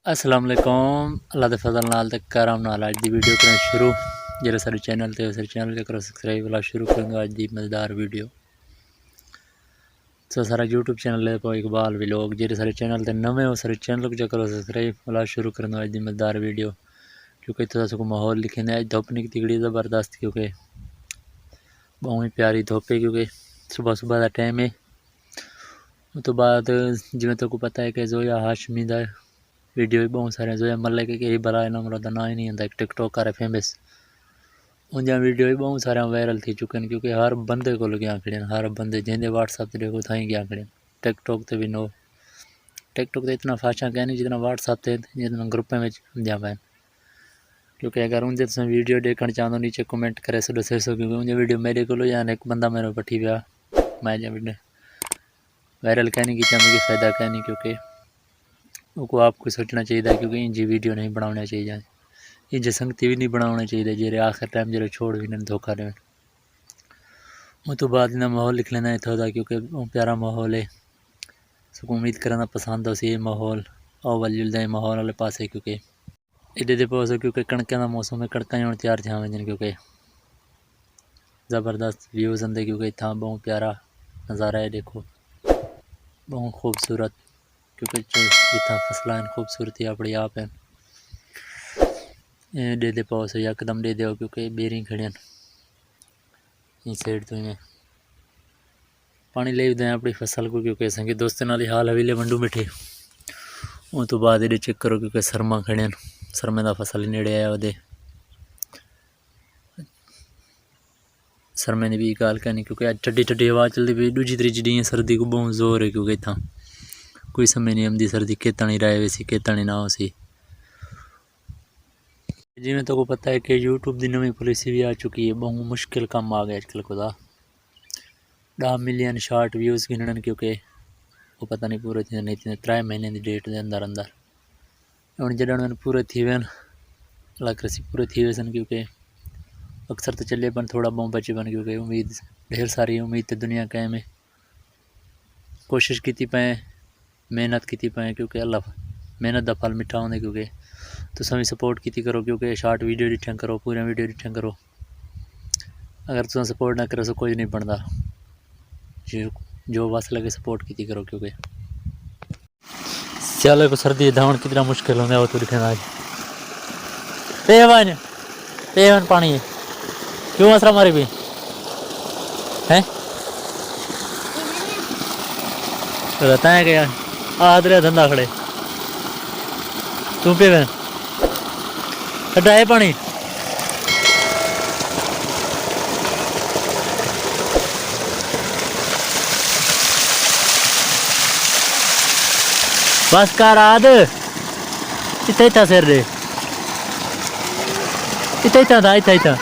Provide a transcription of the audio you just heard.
अस्सलाम वालेकुम। अल्लाह दे फजल नाल ते करम नाल अज दी वीडियो करें शुरू। जेह्ड़े सारे चैनल ते सारे चैनल के करो सब्सक्राइब वाला शुरू करेंगे अज दी मज़ेदार वीडियो। तो सारा यूट्यूब चैनल है को इकबाल व्लॉग, जेह्ड़े सारे चैनल ते नवे हो सारे चैनल को करो सब्सक्राइब वाला शुरू करेंगे अज दी मज़ेदार वीडियो। क्योंकि इतना को माहौल लिखे अज धुप निकली बड़ी ज़बरदस्त, क्योंकि बहुत ही प्यारी धुप है, क्योंकि सुबह सुबह का टाइम है। उस तो बाद जिमें तो को पता है कि जोया हाशमी का वीडियो भी बहुत सारे जोया मल्ले के बला इना मुरादा ना ही नहीं आता, एक टिकटॉकर है फेमस, उनजा वीडियो भी बहुत सारे वायरल थी चुके हैं। क्योंकि हर बंदे को गया खड़े, हर बंदे जिंदे व्हाट्सअप देखो था ही गया खड़े। टिकटॉक तो भी नो, टिकटॉक तो इतना फाशा कह नहीं जितना व्हाट्सअप से जितना ग्रुप में जा पाए। क्योंकि अगर उनसे तुम वीडियो देखना चाहो नीचे कमेंट करे सो दसो, क्योंकि उनकी वीडियो मेरे को या एक बंदा मेरे पठी पिया, मैं वीडियो वायरल कहनी की मुझे फ़ायदा कहनी, क्योंकि उनको आपको सोचना चाहिए, क्योंकि इंजी वीडियो नहीं बनाना चाहिए, इंज संगति भी नहीं बनाना चाहिए, जेरे आखिर टाइम जो छोड़ भी नहीं धोखा दें। उस तो बाद इन्हें माहौल लिख लेना इतना था, क्योंकि प्यारा माहौल है, सबको उम्मीद करना पसंद हो सी माहौल आओ वाल जुलता है माहौल वाले पास है। क्योंकि इधे पास क्योंकि कणक का मौसम है, कणक ही तैयार थे वजन, क्योंकि ज़बरदस्त व्यूज़ आते, क्योंकि इतना बहुत प्यारा नज़ारा है, देखो बहुत खूबसूरत, क्योंकि जितना फसला खूबसूरती अपनी आप है। दे दे पाओ सो यकदम दे दो, क्योंकि बेरी खड़े इस साइड तो में पानी ले दें अपनी फसल को, क्योंकि असं दोस्तों नाल हाल हवीले वंडू बैठे। उस तो बाद ये चेक करो, क्योंकि शर्मा खड़े शर्मे का फसल ही नेड़े आया वो शर्मे ने भी गाल कहनी, क्योंकि अज ठंडी ठंडी हवा चलती पी दूजी त्रीजी डी सर्दी को बहुत जोर है। क्योंकि इतना कोई समय नहीं आती सर्दी खेता नहीं रहे वैसी खेता नहीं ना हो सी। जिमें तो को पता है कि यूट्यूब की नवी पॉलिसी भी आ चुकी है, बहुत मुश्किल काम आ गया आजकल को 10 मिलियन शॉर्ट व्यूज़ गिनन, क्योंकि वो पता नहीं पूरे थी नहीं थी 3 महीने की डेट के अंदर अंदर हम जैसे पूरे थी वे लग रही पूरे थी वे सन। क्योंकि अक्सर तो चले पन थोड़ा बहुत बचे पन, क्योंकि उम्मीद ढेर सारी उम्मीद तो दुनिया कायम है, कोशिश की पाए मेहनत की पाए, क्योंकि अल्लाह मेहनत का फल मिठा होंगे। क्योंकि तुम भी सपोर्ट की करो, क्योंकि शॉर्ट वीडियो डिठा करो, पूरा वीडियो डिठा करो। अगर तुम सपोर्ट ना करो तो कुछ नहीं बनता, जो बस लगे सपोर्ट की करो। क्योंकि स्याले को सर्दी धावन कितना मुश्किल होंगे वो तो दिखना पेवन पेवन पानी है क्यों असरा मारी भी हैं रहता है क्या आदरे धंधा खड़े तू पेवन खड्डा है पानी बस कर आद इतना इतना सिर दे इतना इतना था इतना इतना